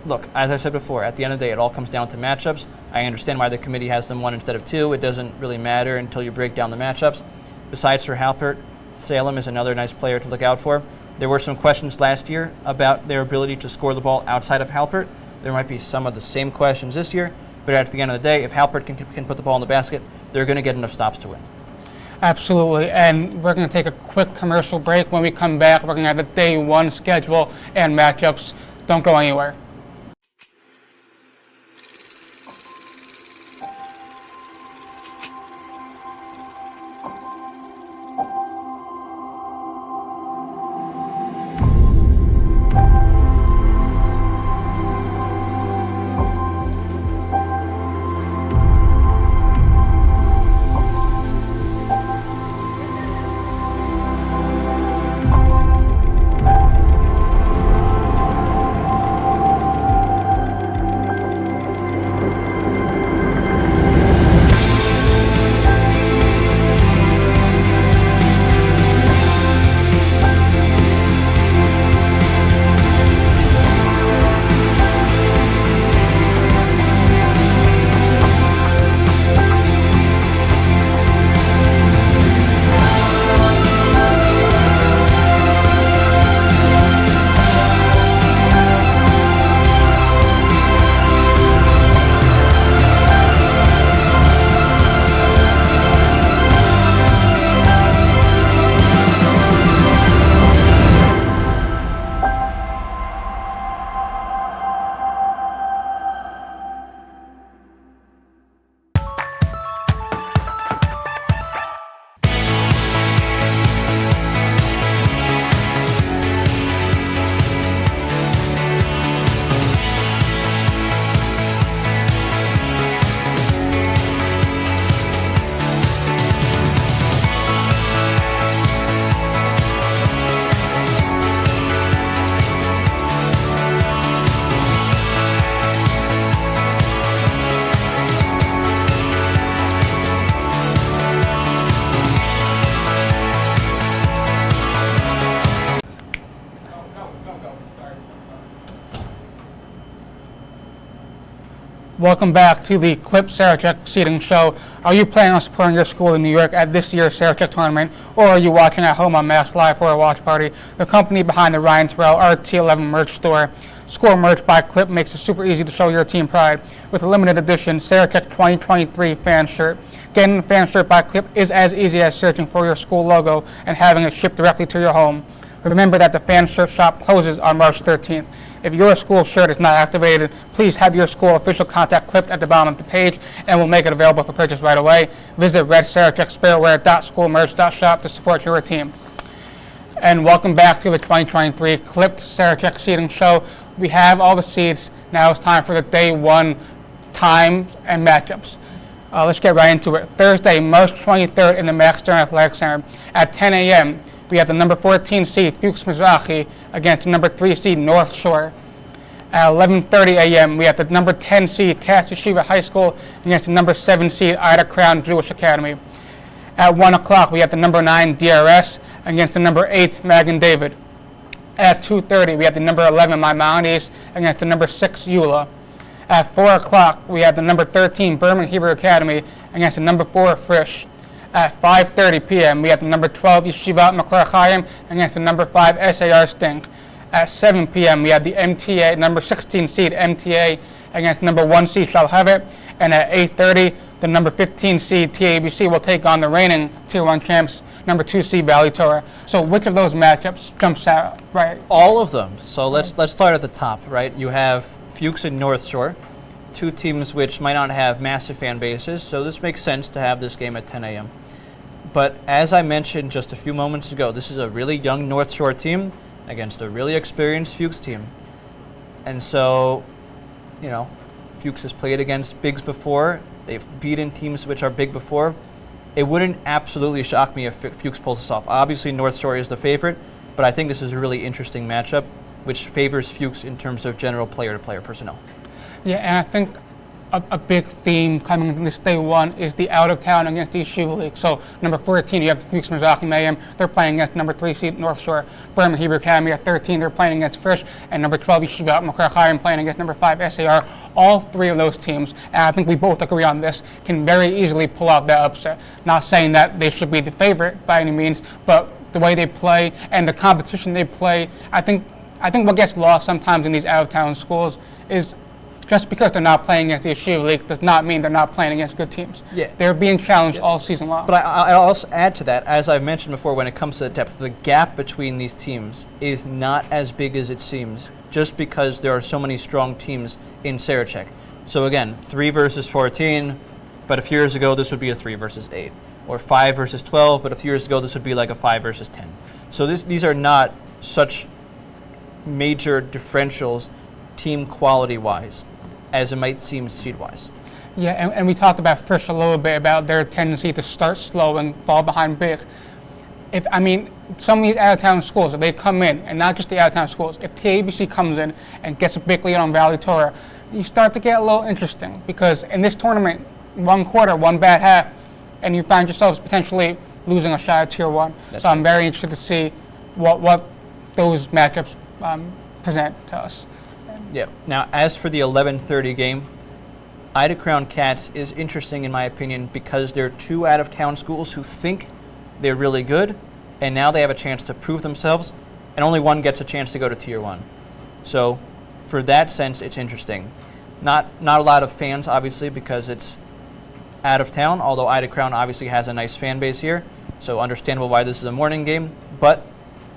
look, as I said before, at the end of the day, it all comes down to matchups. I understand why the committee has them 1 instead of 2. It doesn't really matter until you break down the matchups. Besides for Halpert, Salem is another nice player to look out for. There were some questions last year about their ability to score the ball outside of Halpert. There might be some of the same questions this year, but at the end of the day, if Halpert can put the ball in the basket, they're going to get enough stops to win. Absolutely, and we're going to take a quick commercial break. When we come back, we're going to have the day 1 schedule and matchups. Don't go anywhere. Welcome back to the Klipped Sarachek seating show. Are you planning on supporting your school in New York at this year's Sarachek tournament, or are you watching at home on Max Live for a watch party? The company behind the Ryan Terrell RT11 merch store. Score merch by Klipped makes it super easy to show your team pride. With a limited edition Sarachek 2023 fan shirt. Getting a fan shirt by Klipped is as easy as searching for your school logo and having it shipped directly to your home. Remember that the fan shirt shop closes on March 13th. If your school shirt is not activated, please have your school official contact Klipped at the bottom of the page, and we'll make it available for purchase right away. Visit redsarachek.schoolmerch.shop to support your team. And welcome back to the 2023 Klipped Sarachek seating show. We have all the seats. Now it's time for the day one times and matchups. Let's get right into it. Thursday, March 23rd in the Max Stern Athletic Center at 10 a.m. We have the number 14 seed Fuchs Mizrahi against the number 3 seed North Shore. At 11:30 a.m. we have the number 10 seed Cass Yeshiva High School against the number 7 seed Ida Crown Jewish Academy. At 1 o'clock we have the number 9 DRS against the number 8 Magen David. At 2:30 we have the number 11 Maimonides against the number 6 Eula. At 4 o'clock we have the number 13 Berman Hebrew Academy against the number 4 Frisch. At 5:30 p.m. we have the number 12 Yeshivat Makor Chaim against the number 5 SAR Stink. At 7 p.m. we have the MTA, number 16 seed MTA against number 1 seed Shalhevet. And at 8:30 the number 15 seed TABC will take on the reigning Tier 1 champs, number 2 seed Valley Torah. So which of those matchups jumps out, right? All of them. So let's start at the top, right? You have Fuchs and North Shore, two teams which might not have massive fan bases, so this makes sense to have this game at 10 a.m. But as I mentioned just a few moments ago, this is a really young North Shore team against a really experienced Fuchs team. And so, you know, Fuchs has played against bigs before. They've beaten teams which are big before. It wouldn't absolutely shock me if Fuchs pulls this off. Obviously, North Shore is the favorite, but I think this is a really interesting matchup, which favors Fuchs in terms of general player-to-player personnel. Yeah, and I think a big theme coming into this day one is the out of town against the Yeshiva League. So number 14, you have the Fuchs Mizrahi Mayhem. They're playing against number 3 seed North Shore. Berman Hebrew Academy at 13, they're playing against Frisch. And number 12, Yeshiva Makor Chaim playing against number 5 SAR. All three of those teams, and I think we both agree on this, can very easily pull out that upset. Not saying that they should be the favorite by any means, but the way they play and the competition they play, I think what gets lost sometimes in these out of town schools is just because they're not playing against the Yeshiva League does not mean they're not playing against good teams. Yeah. They're being challenged all season long. But I'll also add to that, as I've mentioned before, when it comes to the depth, the gap between these teams is not as big as it seems, just because there are so many strong teams in Sarachek. So again, 3 versus 14, but a few years ago this would be a 3 versus 8. Or 5 versus 12, but a few years ago this would be like a 5 versus 10. So these are not such major differentials team quality-wise as it might seem seed-wise. Yeah, and we talked about Frisch a little bit about their tendency to start slow and fall behind big. Some of these out-of-town schools, if they come in, and not just the out-of-town schools, if TABC comes in and gets a big lead on Valley Torah, you start to get a little interesting because in this tournament, one quarter, one bad half, and you find yourselves potentially losing a shot at Tier 1. So I'm very interested to see what those matchups present to us. Yeah. Now, as for the 11:30 game, Ida Crown Cats is interesting in my opinion because they're two out-of-town schools who think they're really good, and now they have a chance to prove themselves, and only one gets a chance to go to Tier 1. So, for that sense, it's interesting. Not a lot of fans, obviously, because it's out of town, although Ida Crown obviously has a nice fan base here, so understandable why this is a morning game, but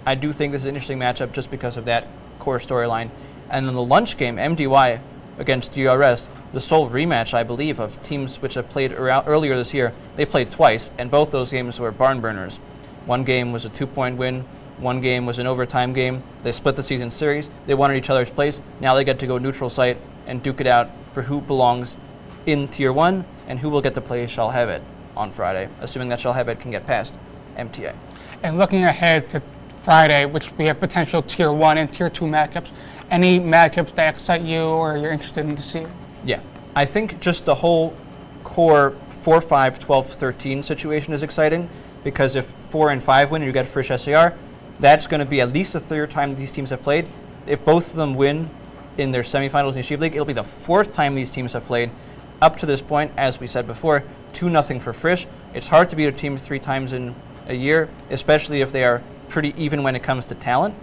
I do think this is an interesting matchup just because of that core storyline. And then the lunch game, MDY against DRS, the sole rematch, I believe, of teams which have played earlier this year. They played twice, and both those games were barn burners. One game was a 2-point win. One game was an overtime game. They split the season series. They won at each other's place. Now they get to go neutral site and duke it out for who belongs in Tier 1 and who will get to play Shalhevet on Friday, assuming that Shalhevet can get past MTA. And looking ahead to Friday, which we have potential Tier 1 and Tier 2 matchups, any matchups that excite you or you're interested in to see? Yeah, I think just the whole core 4-5, 12-13 situation is exciting because if 4 and 5 win and you get Frisch SAR, that's going to be at least the third time these teams have played. If both of them win in their semifinals in the Yeshiva League. It'll be the 4th time these teams have played. Up to this point, as we said before, 2-0 for Frisch. It's hard to beat a team 3 times in a year, especially if they are pretty even when it comes to talent.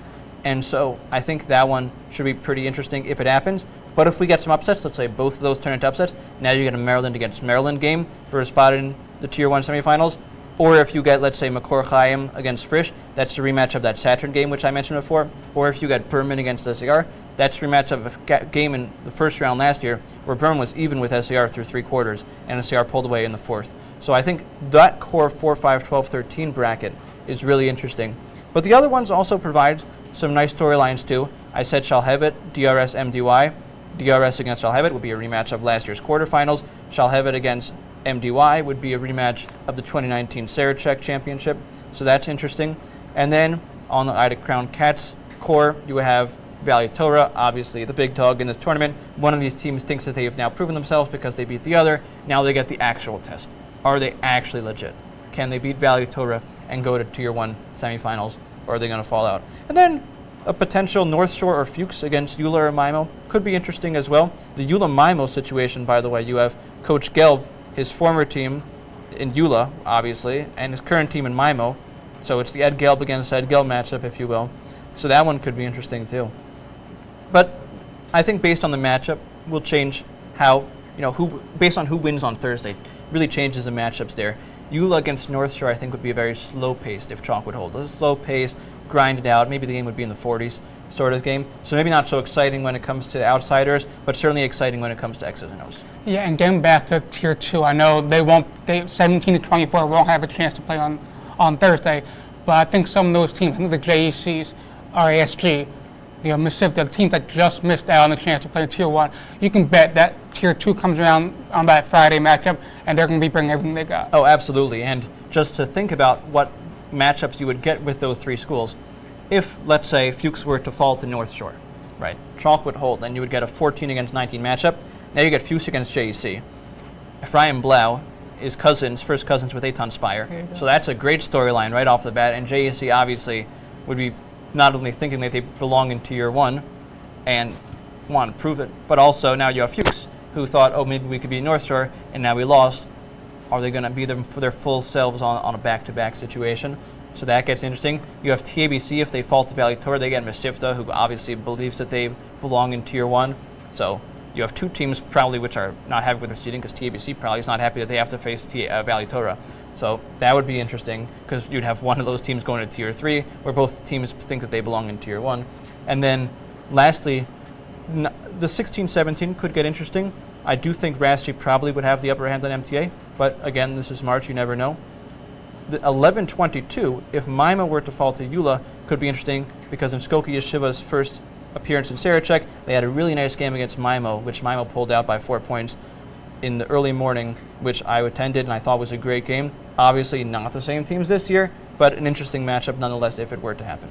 And so I think that one should be pretty interesting if it happens. But if we get some upsets, let's say both of those turn into upsets, now you get a Maryland against Maryland game for a spot in the Tier 1 semifinals. Or if you get, let's say, Makor Chaim against Frisch, that's a rematch of that Saturn game, which I mentioned before. Or if you get Berman against SAR, that's a rematch of a game in the first round last year where Berman was even with SAR through 3 quarters, and SAR pulled away in the 4th. So I think that core 4, 5, 12, 13 bracket is really interesting. But the other ones also provide some nice storylines too. I said Shalhevet, DRS, MDY. DRS against Shalhevet would be a rematch of last year's quarterfinals. Shalhevet against MDY would be a rematch of the 2019 Sarachek Championship. So that's interesting. And then on the Ida Crown Cats core, you have Valley Torah, obviously the big dog in this tournament. One of these teams thinks that they have now proven themselves because they beat the other. Now they get the actual test. Are they actually legit? Can they beat Valley Torah and go to Tier 1 semifinals, or are they going to fall out? And then a potential North Shore or Fuchs against Eula or Maimo could be interesting as well. The Eula-Maimo situation, by the way, you have Coach Gelb, his former team in Eula, obviously, and his current team in Maimo. So it's the Ed Gelb against Ed Gelb matchup, if you will. So that one could be interesting too. But I think based on the matchup, we'll change how, based on who wins on Thursday, really changes the matchups there. Eula against North Shore, I think, would be a very slow-paced if Chalk would hold. A slow pace, grind it out. Maybe the game would be in the 40s sort of game. So maybe not so exciting when it comes to outsiders, but certainly exciting when it comes to X's and O's. Yeah, and getting back to Tier 2, I know they 17 to 24 won't have a chance to play on Thursday, but I think some of those teams, I think the JECs, RASG, the teams that just missed out on the chance to play in Tier 1, you can bet that Tier 2 comes around on that Friday matchup, and they're going to be bringing everything they got. Oh, absolutely. And just to think about what matchups you would get with those 3 schools, if, let's say, Fuchs were to fall to North Shore, right, Chalk would hold, and you would get a 14 against 19 matchup. Now you get Fuchs against JEC. Ephraim Blau is first cousins with Eitan Spire. So that's a great storyline right off the bat, and JEC obviously would be not only thinking that they belong in Tier 1 and want to prove it, but also now you have Fuchs, who thought, oh, maybe we could be North Shore, and now we lost. Are they going to be them for their full selves on a back-to-back situation? So that gets interesting. You have TABC, if they fall to Valley Torah, they get Mesivta, who obviously believes that they belong in Tier 1. So you have 2 teams probably which are not happy with their seeding, because TABC probably is not happy that they have to face Valley Torah. So that would be interesting, because you'd have one of those teams going to Tier 3, where both teams think that they belong in Tier 1. And then lastly, the 16-17 could get interesting. I do think Raschi probably would have the upper hand on MTA, but again, this is March, you never know. The 11-22, if Maima were to fall to Eula, could be interesting, because in Skokie Yeshiva's first appearance in Sarachek, they had a really nice game against Maimo, which Maimo pulled out by 4 points in the early morning, which I attended and I thought was a great game. Obviously not the same teams this year, but an interesting matchup nonetheless if it were to happen.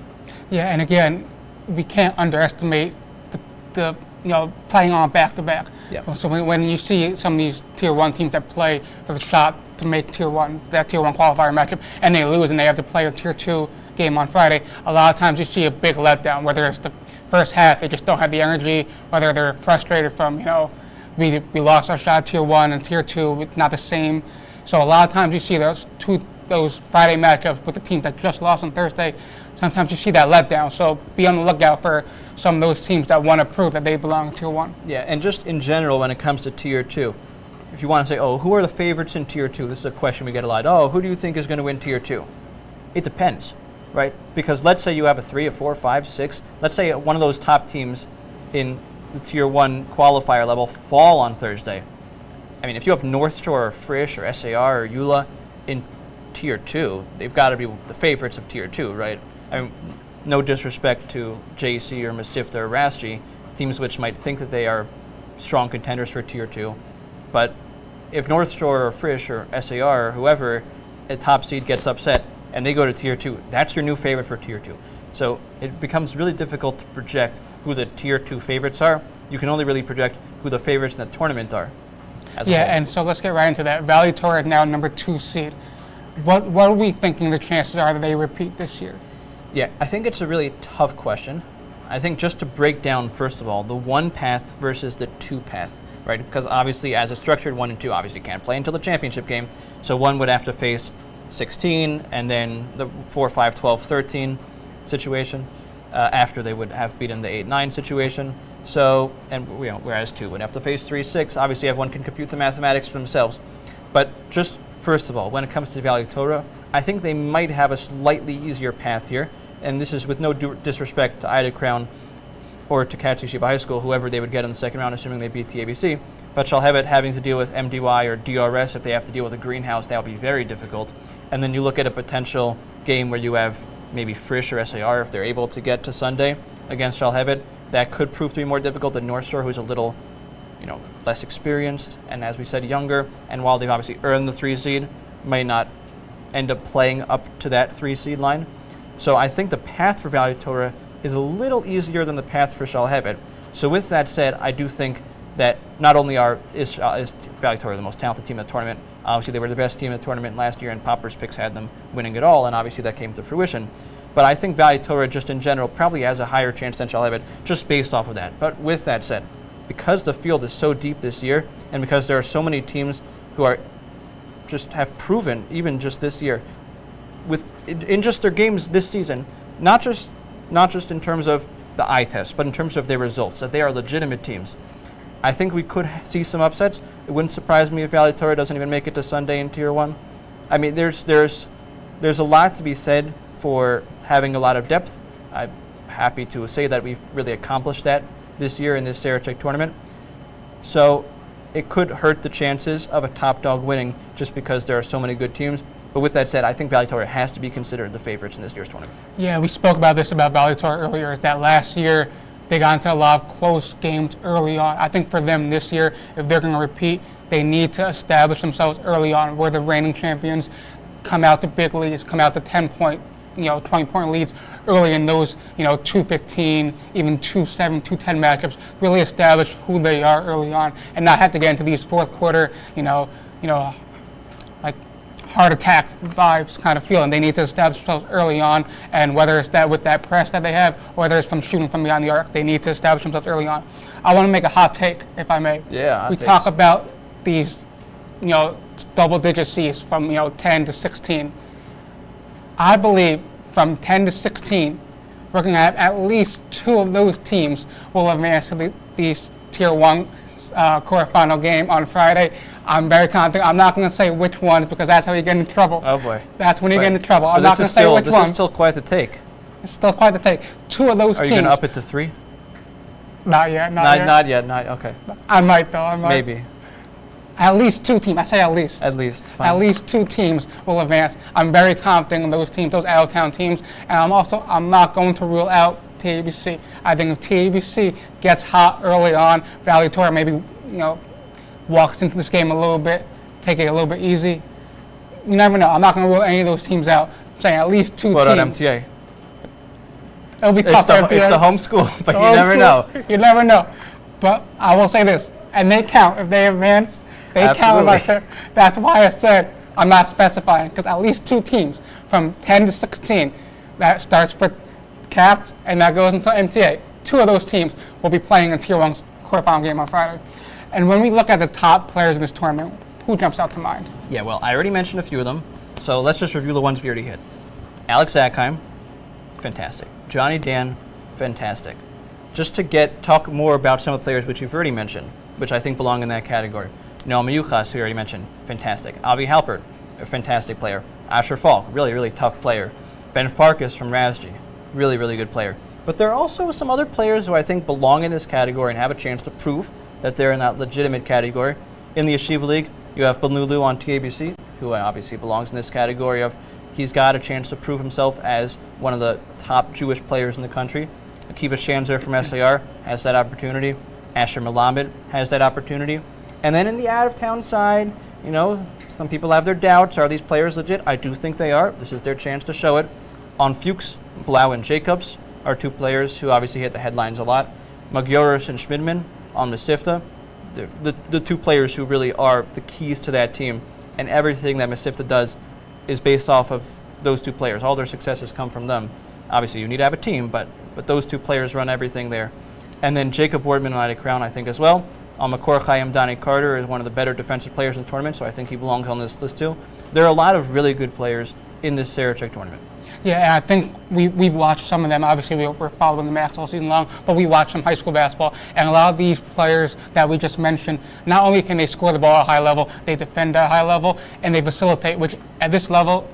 Yeah, and again, we can't underestimate the playing on back-to-back. Yeah. So when you see some of these Tier 1 teams that play for the shot to make Tier 1 qualifier matchup, and they lose and they have to play a Tier 2 game on Friday, a lot of times you see a big letdown, whether it's the first half, they just don't have the energy, whether they're frustrated from, we lost our shot Tier 1 and Tier 2, it's not the same. So a lot of times you see those Friday matchups with the teams that just lost on Thursday, sometimes you see that letdown. So be on the lookout for some of those teams that want to prove that they belong in Tier 1. Yeah, and just in general when it comes to Tier 2, if you want to say, oh, who are the favorites in Tier 2? This is a question we get a lot. Oh, who do you think is going to win Tier 2? It depends, right? Because let's say you have a 3, a 4, 5, 6. Let's say one of those top teams in the Tier 1 qualifier level fall on Thursday. I mean, if you have North Shore or Frisch or SAR or Eula in Tier 2, they've got to be the favorites of Tier 2, right? I mean, no disrespect to JC or Mesivta or Raschi, teams which might think that they are strong contenders for Tier 2. But if North Shore or Frisch or SAR or whoever, a top seed gets upset and they go to Tier 2, that's your new favorite for Tier 2. So it becomes really difficult to project who the Tier 2 favorites are. You can only really project who the favorites in the tournament are. And so let's get right into that. Valley Torah is now number 2 seed. What are we thinking the chances are that they repeat this year? Yeah, I think it's a really tough question. I think just to break down, first of all, the 1 path versus the 2 path, right? Because obviously, as it's structured, 1 and 2 obviously can't play until the championship game. So 1 would have to face 16 and then the 4, 5, 12, 13 situation after they would have beaten the 8, 9 situation. So, and whereas 2 would have to face 3, 6. Obviously, everyone can compute the mathematics for themselves. But just first of all, when it comes to Valley Torah, I think they might have a slightly easier path here. And this is with no disrespect to Ida Crown or to Katz Yeshiva High School, whoever they would get in the second round, assuming they beat TABC. But Shalhevet having to deal with MDY or DRS, if they have to deal with a greenhouse, that would be very difficult. And then you look at a potential game where you have maybe Frisch or SAR, if they're able to get to Sunday against Shalhevet, that could prove to be more difficult than North Shore, who's a little less experienced and, as we said, younger. And while they've obviously earned the 3 seed, may not end up playing up to that 3 seed line. So I think the path for Valley Torah is a little easier than the path for Shalhevet. So with that said, I do think that not only is Valley Torah the most talented team in the tournament, obviously they were the best team in the tournament last year, and Popper's picks had them winning it all, and obviously that came to fruition. But I think Valley Torah, just in general, probably has a higher chance than Shalhevet, just based off of that. But with that said, because the field is so deep this year, and because there are so many teams who are just have proven, even just this year, in just their games this season, not just in terms of the eye test, but in terms of their results, that they are legitimate teams. I think we could see some upsets. It wouldn't surprise me if Valley Torah doesn't even make it to Sunday in Tier 1. I mean, there's a lot to be said for having a lot of depth. I'm happy to say that we've really accomplished that this year in this Sarachek tournament. So it could hurt the chances of a top dog winning just because there are so many good teams. But with that said, I think Valley Torah has to be considered the favorites in this year's tournament. Yeah, we spoke about this about Valley Torah earlier, is that last year they got into a lot of close games early on. I think for them this year, if they're going to repeat, they need to establish themselves early on, where the reigning champions come out to big leads, come out to 10-point, 20-point leads early in those, 2-15, even 2-7, 2-10 matchups. Really establish who they are early on, and not have to get into these fourth quarter, like heart attack vibes kind of feeling. They need to establish themselves early on, and whether it's that with that press that they have, or whether it's from shooting from beyond the arc, they need to establish themselves early on. I want to make a hot take, if I may. Yeah. We talk about these, double-digit Cs from 10 to 16. I believe from 10 to 16, we're going to have at least 2 of those teams will advance to these Tier 1 quarterfinal game on Friday. I'm very confident. I'm not going to say which ones because that's how you get into trouble. Oh boy. That's when you get into trouble. I'm not going to say which ones. This is still quite the take. It's still quite the take. 2 of those teams. Are you going to up it to 3? Not yet. Not yet. Okay. I might though. Maybe. At least 2 teams. I say at least. At least. Fine. At least 2 teams will advance. I'm very confident in those teams, those out-of-town teams, and I'm not going to rule out TABC. I think if TABC gets hot early on, Valley Torah maybe walks into this game a little bit, take it a little bit easy. You never know. I'm not going to rule any of those teams out. I'm saying at least 2 teams. What about MTA? It'll be tough for MTA. It's the home school, but you never know. You never know. But I will say this, and they count. If they advance, they count. That's why I said I'm not specifying, because at least 2 teams from 10 to 16, that starts for Cats and that goes into MTA. 2 of those teams will be playing in Tier 1 quarterfinal game on Friday. And when we look at the top players in this tournament, who jumps out to mind? Yeah, well, I already mentioned a few of them, so let's just review the ones we already hit. Alex Zackheim, fantastic. Johnny Dan, fantastic. Just to talk more about some of the players which you've already mentioned, which I think belong in that category. Noah Miyuchas, who you already mentioned, fantastic. Avi Halpert, a fantastic player. Asher Falk, really, really tough player. Ben Farkas from Razji, really, really good player. But there are also some other players who I think belong in this category and have a chance to prove that they're in that legitimate category. In the Yeshiva League, you have Benlulu on TABC, who obviously belongs in this category of he's got a chance to prove himself as one of the top Jewish players in the country. Akiva Shanzer from SAR has that opportunity. Asher Melamed has that opportunity. And then in the out-of-town side, some people have their doubts. Are these players legit? I do think they are. This is their chance to show it. On Fuchs, Blau and Jacobs are 2 players who obviously hit the headlines a lot. Magioris and Schmidman on the Sifta, the 2 players who really are the keys to that team. And everything that Mesivta does is based off of those 2 players. All their successes come from them. Obviously, you need to have a team, but but those two players run everything there. And then Jacob Wardman and Ida Crown, I think, as well. Makor Chaim Donnie Carter is one of the better defensive players in the tournament, so I think he belongs on this list too. There are a lot of really good players in this Sarachek tournament. Yeah, and I think we've watched some of them. Obviously, we're following the Max all season long, but we watch some high school basketball. And a lot of these players that we just mentioned, not only can they score the ball at a high level, they defend at a high level, and they facilitate, which at this level,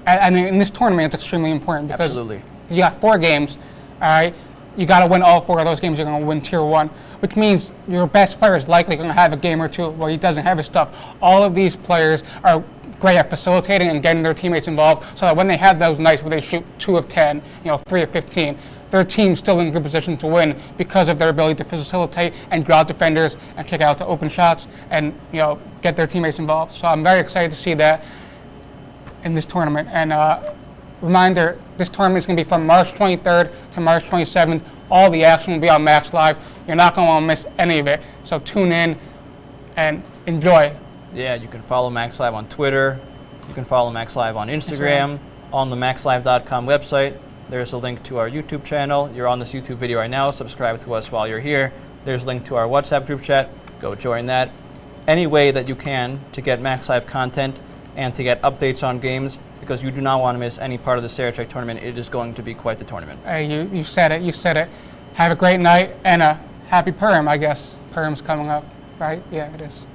and in this tournament, it's extremely important because Absolutely. you got 4 games, all right? You got to win all 4 of those games. You're going to win Tier 1, which means your best player is likely going to have a game or two where he doesn't have his stuff. All of these players are great at facilitating and getting their teammates involved so that when they have those nights where they shoot 2 of 10, 3 of 15, their team's still in good position to win because of their ability to facilitate and draw defenders and kick out to open shots and get their teammates involved. So I'm very excited to see that in this tournament. And reminder, this tournament is going to be from March 23rd to March 27th. All the action will be on Max Live. You're not going to want to miss any of it. So tune in and enjoy. Yeah, you can follow Max Live on Twitter. You can follow Max Live on Instagram, on the maxlive.com website. There's a link to our YouTube channel. You're on this YouTube video right now. Subscribe to us while you're here. There's a link to our WhatsApp group chat. Go join that. Any way that you can to get Max Live content and to get updates on games, because you do not want to miss any part of the Sarachek tournament. It is going to be quite the tournament. Hey, you said it. You said it. Have a great night and a happy Purim, I guess. Purim's coming up, right? Yeah, it is.